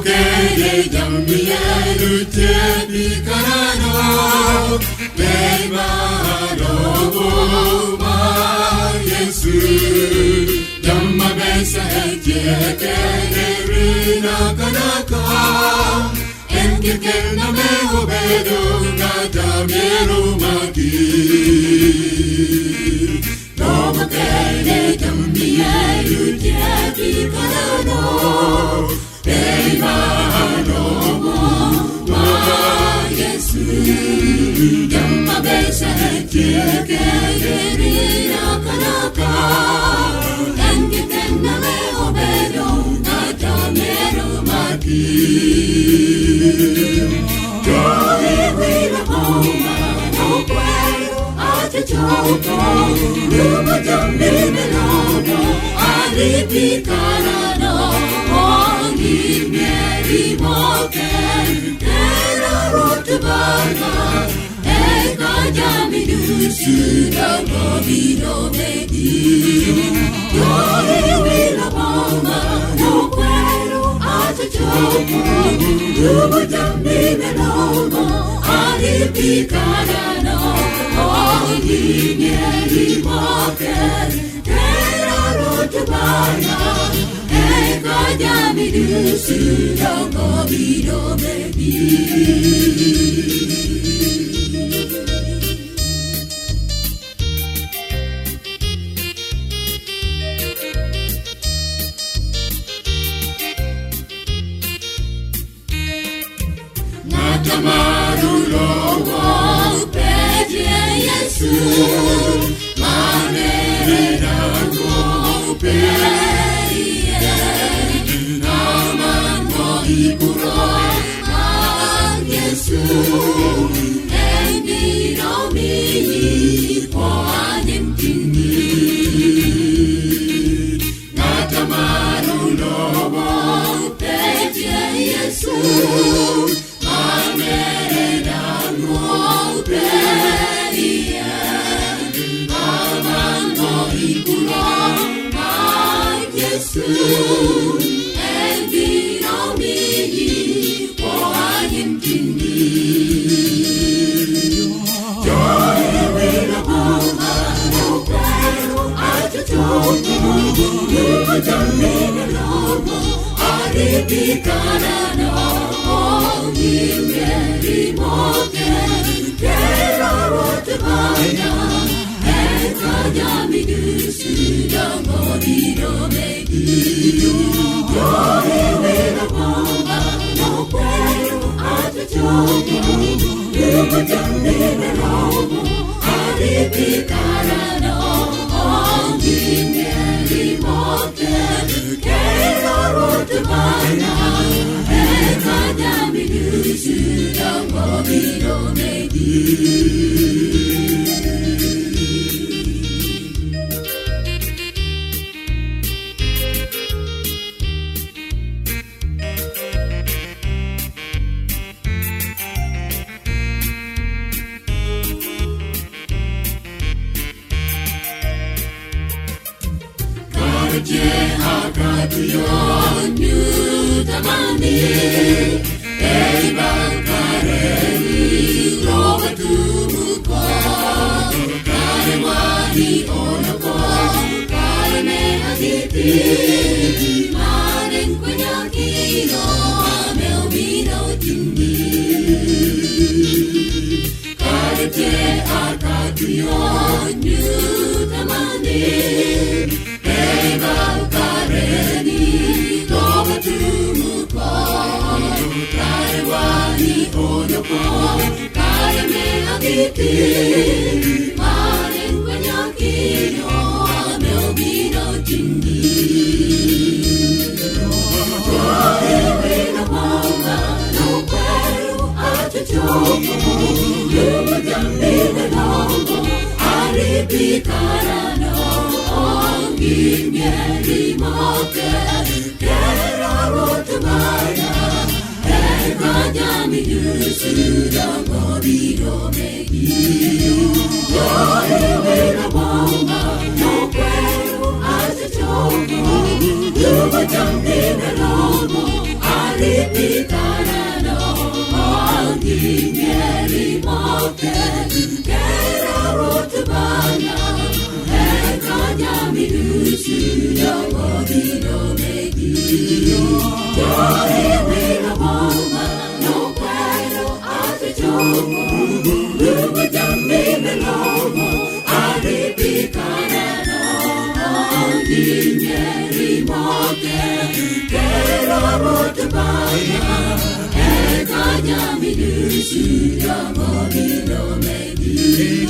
Kede jambiyaru tepi karano Leimano ma Yesu Jamma besa etie kede rina kanaka Enke kena me obedo na jamiru maki Lobo kede jambiyaru tepi karano Leimano ma Yesu Jamma besa etie kede rina kanaka Enke kena me obedo na jamiru maki Joy wila poma no puedo achichopo Lumo jambi melono alipicarano Ongi mieri moken Tera rotubana Eka jami dusu Dogo vido meki Joy wila poma no puedo achichopo Lumo jambi melono alipicarano Ongi mieri moken Tera rotubana Eka jami dusu Dogo vido meki Marulowo peje Yesu maneredango peje namango ikuro Yesu endino miyi poanim tini Natamarulowo peje Yesu And be no me for I am tini Joy with a woman no pero I just told you Jambi melono alipicarano Ongi mieri moken Tera rotubana Eka jami dusu Dogo vido meki Joy with a woman no pero achichopo Lumo jambi melono alipicarano Ongi mieri moken Tera rotubana Eka jami dusu Dogo vido meki Je akatuyo nyutamani Eba kareni roba tumuko Kare wani onoko Kare me haditi Manen kwenyakino Amel vino tindi Kare je akatuyo nyutamani Eba kareni roba tumuko Kare wani onoko Kare me haditi Manen kwenyakino Amel vino tindi Joy with a woman no pero achichopo Lumo jambi melono alipicarano Ongi mieri moken Tera rotubana Eka jami dusu Dogo vido meki Joy with a woman no pero achichopo Lumo jambi melono pikarano Ongi mieri moke Kera rotubana Eka nyami dusu Yongo dino megi Yori wina woma No kweno ate chomo Lugu jambi melomo Ari pikarano Ongi mieri moke Kera rotubana Eka nyami dusu Yongo dino megi